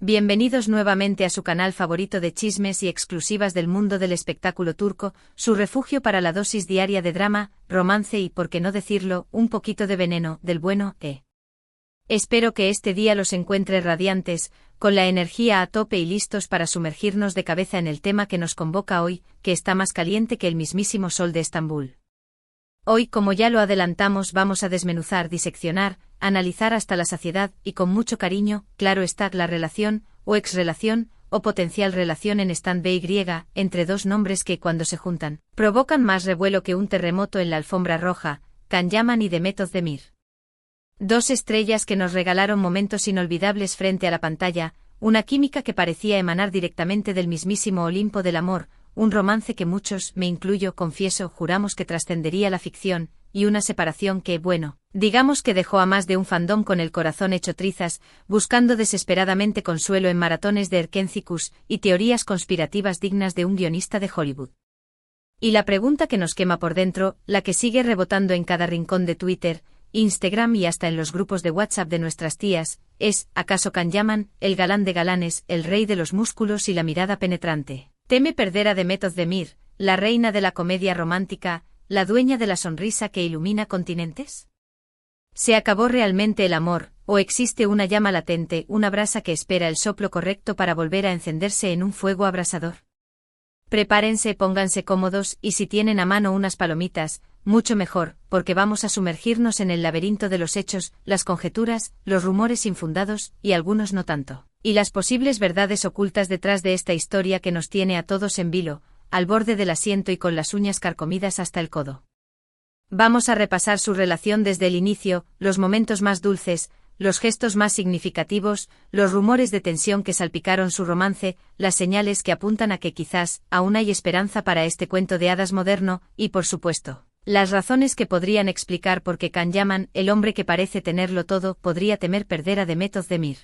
Bienvenidos nuevamente a su canal favorito de chismes y exclusivas del mundo del espectáculo turco, su refugio para la dosis diaria de drama, romance y, por qué no decirlo, un poquito de veneno, del bueno. Espero que este día los encuentre radiantes, con la energía a tope y listos para sumergirnos de cabeza en el tema que nos convoca hoy, que está más caliente que el mismísimo sol de Estambul. Hoy, como ya lo adelantamos, vamos a desmenuzar, diseccionar, analizar hasta la saciedad y con mucho cariño, claro está, la relación, o exrelación, o potencial relación en stand-by entre dos nombres que, cuando se juntan, provocan más revuelo que un terremoto en la alfombra roja, Can Yaman y Demet Özdemir. Dos estrellas que nos regalaron momentos inolvidables frente a la pantalla, una química que parecía emanar directamente del mismísimo Olimpo del amor, un romance que muchos, me incluyo, confieso, juramos que trascendería la ficción, y una separación que, bueno, digamos que dejó a más de un fandom con el corazón hecho trizas, buscando desesperadamente consuelo en maratones de Erkencikus y teorías conspirativas dignas de un guionista de Hollywood. Y la pregunta que nos quema por dentro, la que sigue rebotando en cada rincón de Twitter, Instagram y hasta en los grupos de WhatsApp de nuestras tías, es, ¿acaso Can Yaman, el galán de galanes, el rey de los músculos y la mirada penetrante, teme perder a Demet Özdemir, la reina de la comedia romántica, la dueña de la sonrisa que ilumina continentes? ¿Se acabó realmente el amor, o existe una llama latente, una brasa que espera el soplo correcto para volver a encenderse en un fuego abrasador? Prepárense, pónganse cómodos y si tienen a mano unas palomitas, mucho mejor, porque vamos a sumergirnos en el laberinto de los hechos, las conjeturas, los rumores infundados, y algunos no tanto, y las posibles verdades ocultas detrás de esta historia que nos tiene a todos en vilo, al borde del asiento y con las uñas carcomidas hasta el codo. Vamos a repasar su relación desde el inicio, los momentos más dulces, los gestos más significativos, los rumores de tensión que salpicaron su romance, las señales que apuntan a que quizás aún hay esperanza para este cuento de hadas moderno, y por supuesto, las razones que podrían explicar por qué Can Yaman, el hombre que parece tenerlo todo, podría temer perder a Demet Özdemir.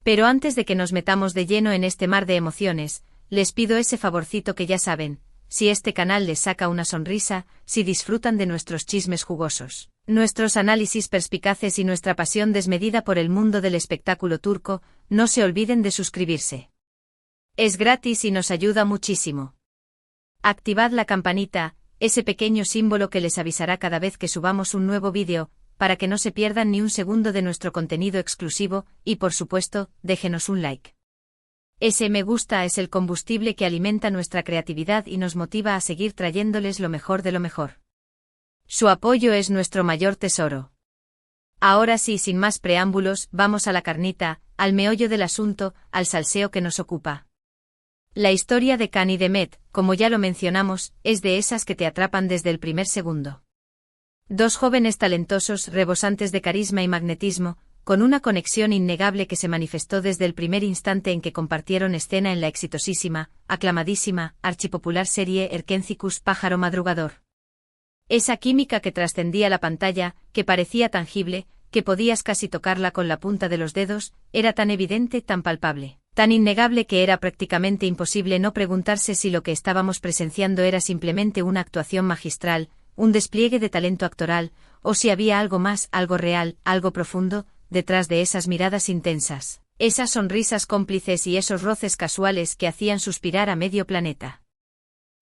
Pero antes de que nos metamos de lleno en este mar de emociones, les pido ese favorcito que ya saben, si este canal les saca una sonrisa, si disfrutan de nuestros chismes jugosos, nuestros análisis perspicaces y nuestra pasión desmedida por el mundo del espectáculo turco, no se olviden de suscribirse. Es gratis y nos ayuda muchísimo. Activad la campanita, ese pequeño símbolo que les avisará cada vez que subamos un nuevo vídeo, para que no se pierdan ni un segundo de nuestro contenido exclusivo, y por supuesto, déjenos un like. Ese me gusta es el combustible que alimenta nuestra creatividad y nos motiva a seguir trayéndoles lo mejor de lo mejor. Su apoyo es nuestro mayor tesoro. Ahora sí, sin más preámbulos, vamos a la carnita, al meollo del asunto, al salseo que nos ocupa. La historia de Can y Demet, como ya lo mencionamos, es de esas que te atrapan desde el primer segundo. Dos jóvenes talentosos, rebosantes de carisma y magnetismo, con una conexión innegable que se manifestó desde el primer instante en que compartieron escena en la exitosísima, aclamadísima, archipopular serie Erkencikus Pájaro Madrugador. Esa química que trascendía la pantalla, que parecía tangible, que podías casi tocarla con la punta de los dedos, era tan evidente, tan palpable, tan innegable que era prácticamente imposible no preguntarse si lo que estábamos presenciando era simplemente una actuación magistral, un despliegue de talento actoral, o si había algo más, algo real, algo profundo, detrás de esas miradas intensas, esas sonrisas cómplices y esos roces casuales que hacían suspirar a medio planeta.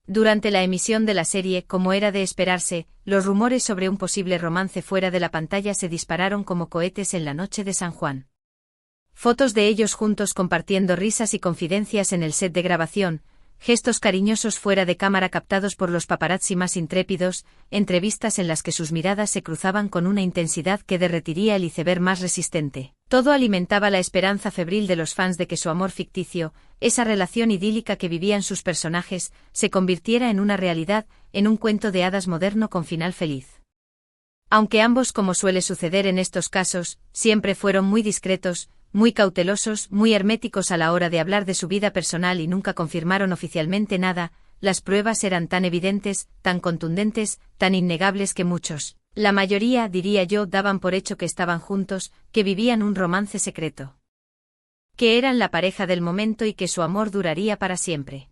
Durante la emisión de la serie, como era de esperarse, los rumores sobre un posible romance fuera de la pantalla se dispararon como cohetes en la noche de San Juan. Fotos de ellos juntos compartiendo risas y confidencias en el set de grabación, gestos cariñosos fuera de cámara captados por los paparazzi más intrépidos, entrevistas en las que sus miradas se cruzaban con una intensidad que derretiría el iceberg más resistente. Todo alimentaba la esperanza febril de los fans de que su amor ficticio, esa relación idílica que vivían sus personajes, se convirtiera en una realidad, en un cuento de hadas moderno con final feliz. Aunque ambos, como suele suceder en estos casos, siempre fueron muy discretos, muy cautelosos, muy herméticos a la hora de hablar de su vida personal y nunca confirmaron oficialmente nada, las pruebas eran tan evidentes, tan contundentes, tan innegables que muchos, la mayoría, diría yo, daban por hecho que estaban juntos, que vivían un romance secreto. Que eran la pareja del momento y que su amor duraría para siempre.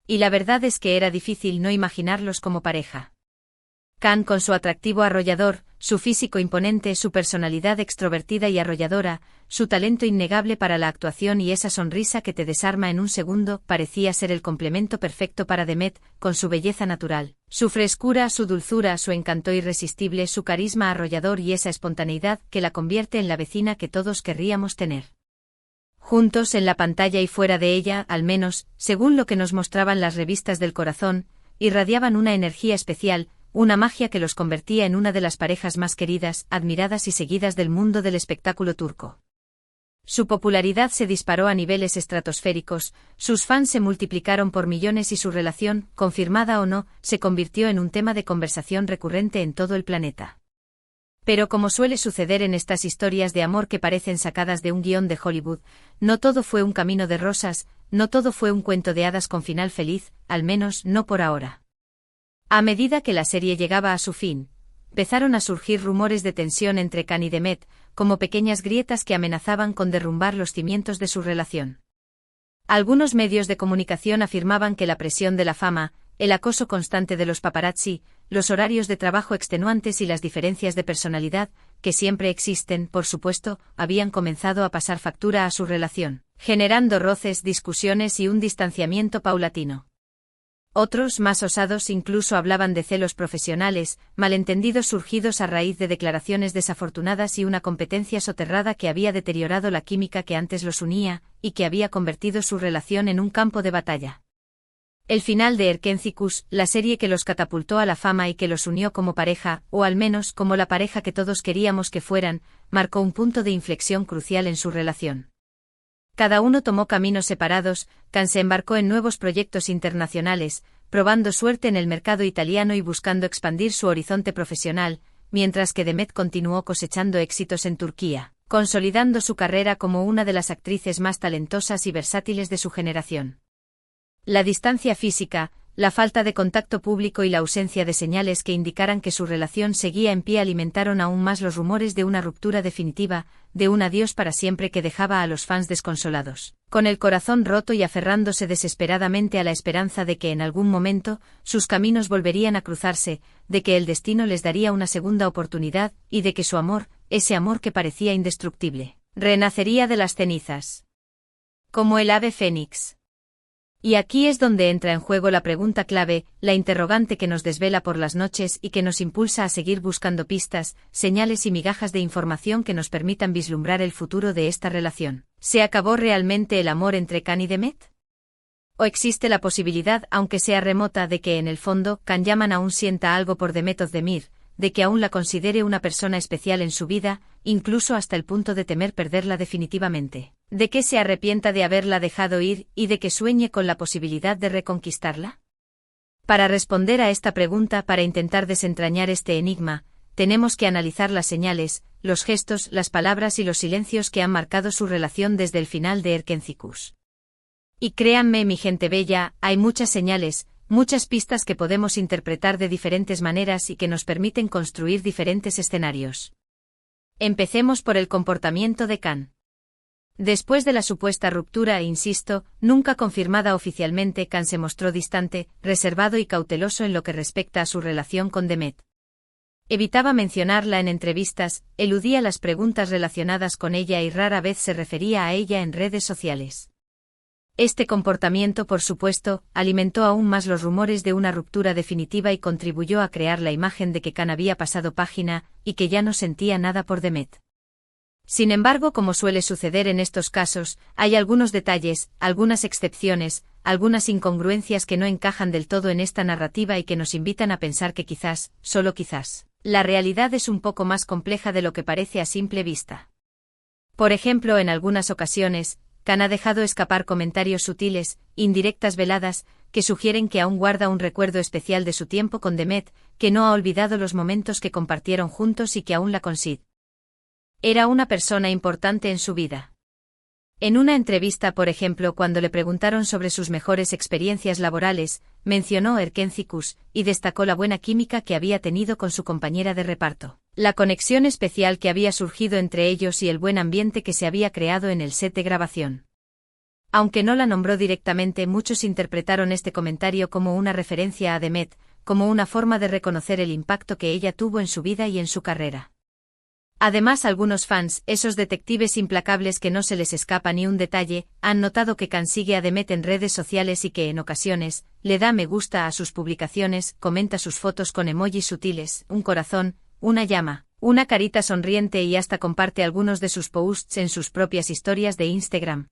Y la verdad es que era difícil no imaginarlos como pareja. Can, con su atractivo arrollador, su físico imponente, su personalidad extrovertida y arrolladora, su talento innegable para la actuación y esa sonrisa que te desarma en un segundo, parecía ser el complemento perfecto para Demet, con su belleza natural, su frescura, su dulzura, su encanto irresistible, su carisma arrollador y esa espontaneidad que la convierte en la vecina que todos querríamos tener. Juntos en la pantalla y fuera de ella, al menos, según lo que nos mostraban las revistas del corazón, irradiaban una energía especial, una magia que los convertía en una de las parejas más queridas, admiradas y seguidas del mundo del espectáculo turco. Su popularidad se disparó a niveles estratosféricos, sus fans se multiplicaron por millones y su relación, confirmada o no, se convirtió en un tema de conversación recurrente en todo el planeta. Pero como suele suceder en estas historias de amor que parecen sacadas de un guión de Hollywood, no todo fue un camino de rosas, no todo fue un cuento de hadas con final feliz, al menos no por ahora. A medida que la serie llegaba a su fin, empezaron a surgir rumores de tensión entre Can y Demet, como pequeñas grietas que amenazaban con derrumbar los cimientos de su relación. Algunos medios de comunicación afirmaban que la presión de la fama, el acoso constante de los paparazzi, los horarios de trabajo extenuantes y las diferencias de personalidad, que siempre existen, por supuesto, habían comenzado a pasar factura a su relación, generando roces, discusiones y un distanciamiento paulatino. Otros, más osados, incluso hablaban de celos profesionales, malentendidos surgidos a raíz de declaraciones desafortunadas y una competencia soterrada que había deteriorado la química que antes los unía, y que había convertido su relación en un campo de batalla. El final de Erkenci-Kuş, la serie que los catapultó a la fama y que los unió como pareja, o al menos como la pareja que todos queríamos que fueran, marcó un punto de inflexión crucial en su relación. Cada uno tomó caminos separados, Can se embarcó en nuevos proyectos internacionales, probando suerte en el mercado italiano y buscando expandir su horizonte profesional, mientras que Demet continuó cosechando éxitos en Turquía, consolidando su carrera como una de las actrices más talentosas y versátiles de su generación. La distancia física, la falta de contacto público y la ausencia de señales que indicaran que su relación seguía en pie alimentaron aún más los rumores de una ruptura definitiva, de un adiós para siempre que dejaba a los fans desconsolados, con el corazón roto y aferrándose desesperadamente a la esperanza de que en algún momento sus caminos volverían a cruzarse, de que el destino les daría una segunda oportunidad y de que su amor, ese amor que parecía indestructible, renacería de las cenizas. Como el ave fénix. Y aquí es donde entra en juego la pregunta clave, la interrogante que nos desvela por las noches y que nos impulsa a seguir buscando pistas, señales y migajas de información que nos permitan vislumbrar el futuro de esta relación. ¿Se acabó realmente el amor entre Can y Demet? ¿O existe la posibilidad, aunque sea remota, de que en el fondo Can Yaman aún sienta algo por Demet Özdemir, de que aún la considere una persona especial en su vida, incluso hasta el punto de temer perderla definitivamente? ¿De que se arrepienta de haberla dejado ir y de que sueñe con la posibilidad de reconquistarla? Para responder a esta pregunta, para intentar desentrañar este enigma, tenemos que analizar las señales, los gestos, las palabras y los silencios que han marcado su relación desde el final de Erkenci-Kuş. Y créanme, mi gente bella, hay muchas señales, muchas pistas que podemos interpretar de diferentes maneras y que nos permiten construir diferentes escenarios. Empecemos por el comportamiento de Can. Después de la supuesta ruptura insisto, nunca confirmada oficialmente, Can se mostró distante, reservado y cauteloso en lo que respecta a su relación con Demet. Evitaba mencionarla en entrevistas, eludía las preguntas relacionadas con ella y rara vez se refería a ella en redes sociales. Este comportamiento, por supuesto, alimentó aún más los rumores de una ruptura definitiva y contribuyó a crear la imagen de que Can había pasado página y que ya no sentía nada por Demet. Sin embargo, como suele suceder en estos casos, hay algunos detalles, algunas excepciones, algunas incongruencias que no encajan del todo en esta narrativa y que nos invitan a pensar que quizás, solo quizás, la realidad es un poco más compleja de lo que parece a simple vista. Por ejemplo, en algunas ocasiones, Can ha dejado escapar comentarios sutiles, indirectas veladas, que sugieren que aún guarda un recuerdo especial de su tiempo con Demet, que no ha olvidado los momentos que compartieron juntos y que aún la considera. Era una persona importante en su vida. En una entrevista, por ejemplo, cuando le preguntaron sobre sus mejores experiencias laborales, mencionó Erkenci-Kuş y destacó la buena química que había tenido con su compañera de reparto, la conexión especial que había surgido entre ellos y el buen ambiente que se había creado en el set de grabación. Aunque no la nombró directamente, muchos interpretaron este comentario como una referencia a Demet, como una forma de reconocer el impacto que ella tuvo en su vida y en su carrera. Además, algunos fans, esos detectives implacables que no se les escapa ni un detalle, han notado que Khan sigue a Demet en redes sociales y que en ocasiones le da me gusta a sus publicaciones, comenta sus fotos con emojis sutiles, un corazón, una llama, una carita sonriente y hasta comparte algunos de sus posts en sus propias historias de Instagram.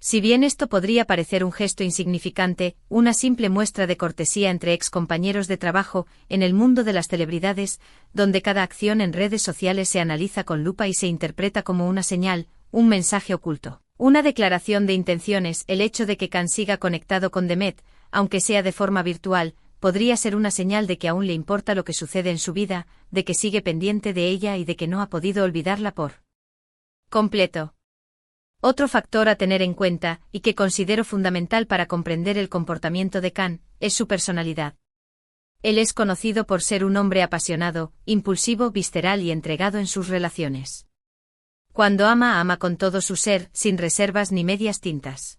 Si bien esto podría parecer un gesto insignificante, una simple muestra de cortesía entre ex compañeros de trabajo, en el mundo de las celebridades, donde cada acción en redes sociales se analiza con lupa y se interpreta como una señal, un mensaje oculto, una declaración de intenciones, el hecho de que Khan siga conectado con Demet, aunque sea de forma virtual, podría ser una señal de que aún le importa lo que sucede en su vida, de que sigue pendiente de ella y de que no ha podido olvidarla por completo. Otro factor a tener en cuenta, y que considero fundamental para comprender el comportamiento de Khan, es su personalidad. Él es conocido por ser un hombre apasionado, impulsivo, visceral y entregado en sus relaciones. Cuando ama, ama con todo su ser, sin reservas ni medias tintas.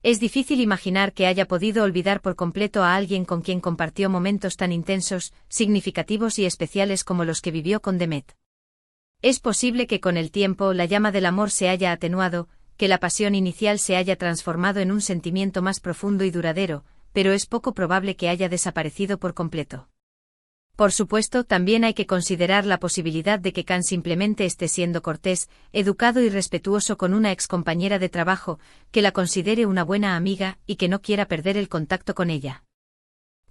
Es difícil imaginar que haya podido olvidar por completo a alguien con quien compartió momentos tan intensos, significativos y especiales como los que vivió con Demet. Es posible que con el tiempo la llama del amor se haya atenuado, que la pasión inicial se haya transformado en un sentimiento más profundo y duradero, pero es poco probable que haya desaparecido por completo. Por supuesto, también hay que considerar la posibilidad de que Khan simplemente esté siendo cortés, educado y respetuoso con una excompañera de trabajo, que la considere una buena amiga y que no quiera perder el contacto con ella.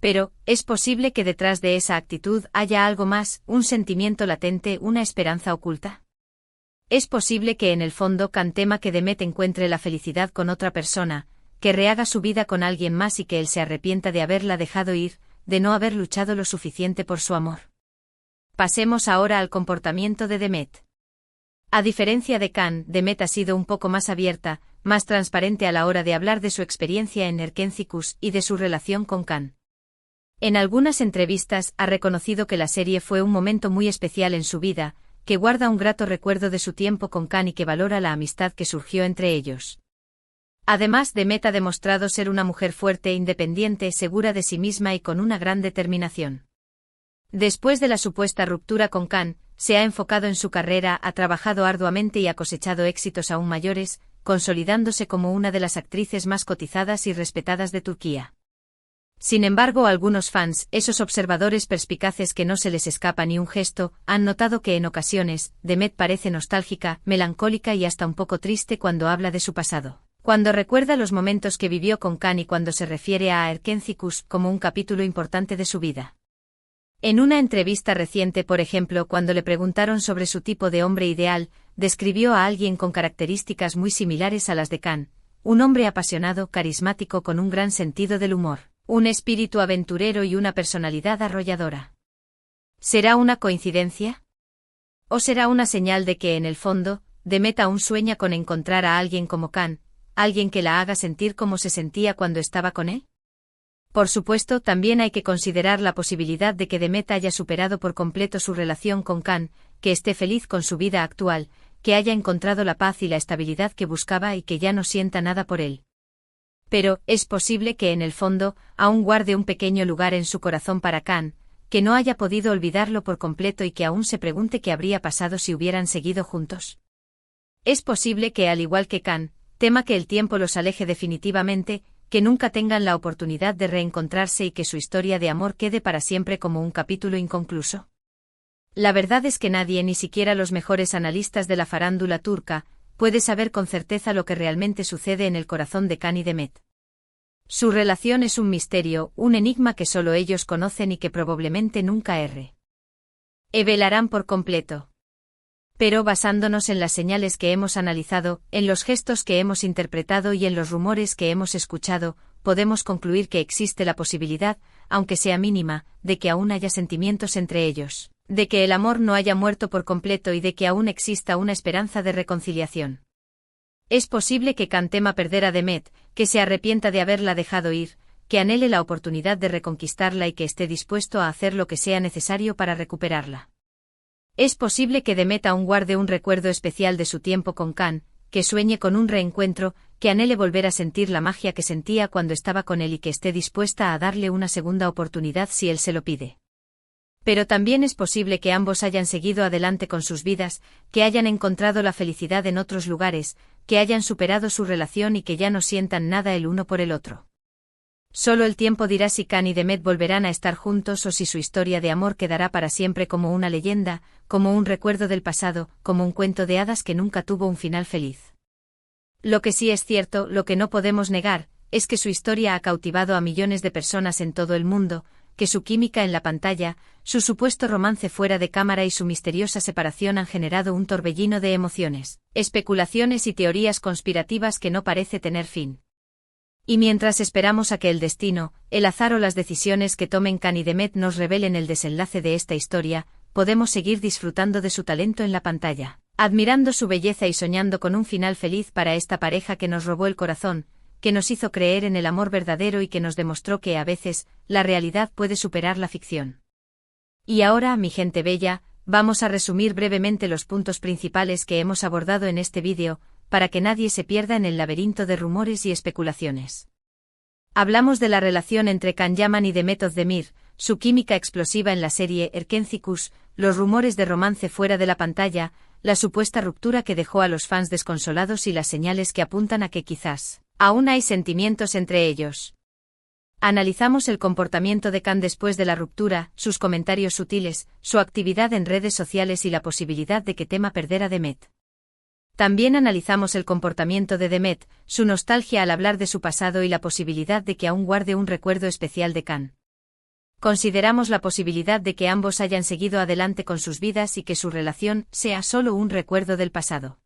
Pero, es posible que detrás de esa actitud haya algo más, un sentimiento latente, una esperanza oculta. Es posible que en el fondo Khan tema que Demet encuentre la felicidad con otra persona, que rehaga su vida con alguien más y que él se arrepienta de haberla dejado ir, de no haber luchado lo suficiente por su amor. Pasemos ahora al comportamiento de Demet. A diferencia de Khan, Demet ha sido un poco más abierta, más transparente a la hora de hablar de su experiencia en Erkencikus y de su relación con Khan. En algunas entrevistas ha reconocido que la serie fue un momento muy especial en su vida, que guarda un grato recuerdo de su tiempo con Khan y que valora la amistad que surgió entre ellos. Además, Demet ha demostrado ser una mujer fuerte, independiente, segura de sí misma y con una gran determinación. Después de la supuesta ruptura con Khan, se ha enfocado en su carrera, ha trabajado arduamente y ha cosechado éxitos aún mayores, consolidándose como una de las actrices más cotizadas y respetadas de Turquía. Sin embargo, algunos fans, esos observadores perspicaces que no se les escapa ni un gesto, han notado que en ocasiones, Demet parece nostálgica, melancólica y hasta un poco triste cuando habla de su pasado, cuando recuerda los momentos que vivió con Khan y cuando se refiere a Erkencikus como un capítulo importante de su vida. En una entrevista reciente, por ejemplo, cuando le preguntaron sobre su tipo de hombre ideal, describió a alguien con características muy similares a las de Khan, un hombre apasionado, carismático con un gran sentido del humor, un espíritu aventurero y una personalidad arrolladora. ¿Será una coincidencia? ¿O será una señal de que, en el fondo, Demet aún sueña con encontrar a alguien como Khan, alguien que la haga sentir como se sentía cuando estaba con él? Por supuesto, también hay que considerar la posibilidad de que Demet haya superado por completo su relación con Khan, que esté feliz con su vida actual, que haya encontrado la paz y la estabilidad que buscaba y que ya no sienta nada por él. Pero, es posible que en el fondo, aún guarde un pequeño lugar en su corazón para Khan, que no haya podido olvidarlo por completo y que aún se pregunte qué habría pasado si hubieran seguido juntos. Es posible que, al igual que Khan, tema que el tiempo los aleje definitivamente, que nunca tengan la oportunidad de reencontrarse y que su historia de amor quede para siempre como un capítulo inconcluso. La verdad es que nadie, ni siquiera los mejores analistas de la farándula turca, puede saber con certeza lo que realmente sucede en el corazón de Khan y Demet. Su relación es un misterio, un enigma que solo ellos conocen y que probablemente nunca revelarán por completo. Pero basándonos en las señales que hemos analizado, en los gestos que hemos interpretado y en los rumores que hemos escuchado, podemos concluir que existe la posibilidad, aunque sea mínima, de que aún haya sentimientos entre ellos, de que el amor no haya muerto por completo y de que aún exista una esperanza de reconciliación. Es posible que Khan tema perder a Demet, que se arrepienta de haberla dejado ir, que anhele la oportunidad de reconquistarla y que esté dispuesto a hacer lo que sea necesario para recuperarla. Es posible que Demet aún guarde un recuerdo especial de su tiempo con Khan, que sueñe con un reencuentro, que anhele volver a sentir la magia que sentía cuando estaba con él y que esté dispuesta a darle una segunda oportunidad si él se lo pide. Pero también es posible que ambos hayan seguido adelante con sus vidas, que hayan encontrado la felicidad en otros lugares, que hayan superado su relación y que ya no sientan nada el uno por el otro. Solo el tiempo dirá si Can y Demet volverán a estar juntos o si su historia de amor quedará para siempre como una leyenda, como un recuerdo del pasado, como un cuento de hadas que nunca tuvo un final feliz. Lo que sí es cierto, lo que no podemos negar, es que su historia ha cautivado a millones de personas en todo el mundo, que su química en la pantalla, su supuesto romance fuera de cámara y su misteriosa separación han generado un torbellino de emociones, especulaciones y teorías conspirativas que no parece tener fin. Y mientras esperamos a que el destino, el azar o las decisiones que tomen Can y Demet nos revelen el desenlace de esta historia, podemos seguir disfrutando de su talento en la pantalla, admirando su belleza y soñando con un final feliz para esta pareja que nos robó el corazón, que nos hizo creer en el amor verdadero y que nos demostró que a veces, la realidad puede superar la ficción. Y ahora, mi gente bella, vamos a resumir brevemente los puntos principales que hemos abordado en este vídeo, para que nadie se pierda en el laberinto de rumores y especulaciones. Hablamos de la relación entre Can Yaman y Demet Özdemir, su química explosiva en la serie Erkencikus, los rumores de romance fuera de la pantalla, la supuesta ruptura que dejó a los fans desconsolados y las señales que apuntan a que quizás aún hay sentimientos entre ellos. Analizamos el comportamiento de Can después de la ruptura, sus comentarios sutiles, su actividad en redes sociales y la posibilidad de que tema perder a Demet. También analizamos el comportamiento de Demet, su nostalgia al hablar de su pasado y la posibilidad de que aún guarde un recuerdo especial de Can. Consideramos la posibilidad de que ambos hayan seguido adelante con sus vidas y que su relación sea solo un recuerdo del pasado.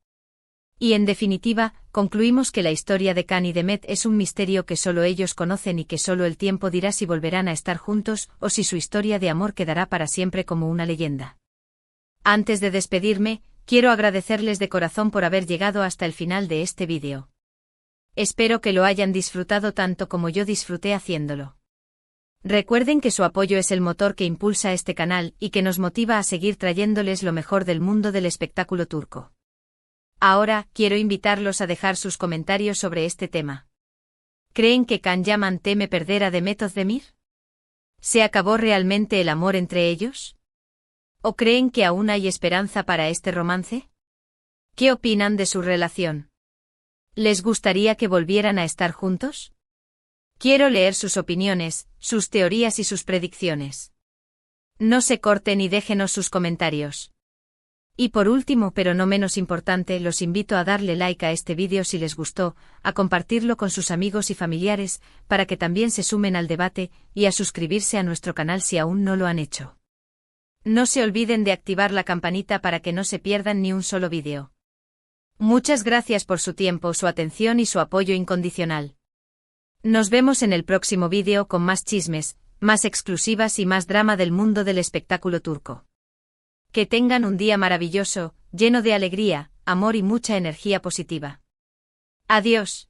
Y en definitiva, concluimos que la historia de Can y Demet es un misterio que solo ellos conocen y que solo el tiempo dirá si volverán a estar juntos o si su historia de amor quedará para siempre como una leyenda. Antes de despedirme, quiero agradecerles de corazón por haber llegado hasta el final de este vídeo. Espero que lo hayan disfrutado tanto como yo disfruté haciéndolo. Recuerden que su apoyo es el motor que impulsa este canal y que nos motiva a seguir trayéndoles lo mejor del mundo del espectáculo turco. Ahora, quiero invitarlos a dejar sus comentarios sobre este tema. ¿Creen que Can Yaman teme perder a Demet Özdemir? ¿Se acabó realmente el amor entre ellos? ¿O creen que aún hay esperanza para este romance? ¿Qué opinan de su relación? ¿Les gustaría que volvieran a estar juntos? Quiero leer sus opiniones, sus teorías y sus predicciones. No se corten y déjenos sus comentarios. Y por último, pero no menos importante, los invito a darle like a este vídeo si les gustó, a compartirlo con sus amigos y familiares, para que también se sumen al debate, y a suscribirse a nuestro canal si aún no lo han hecho. No se olviden de activar la campanita para que no se pierdan ni un solo vídeo. Muchas gracias por su tiempo, su atención y su apoyo incondicional. Nos vemos en el próximo vídeo con más chismes, más exclusivas y más drama del mundo del espectáculo turco. Que tengan un día maravilloso, lleno de alegría, amor y mucha energía positiva. Adiós.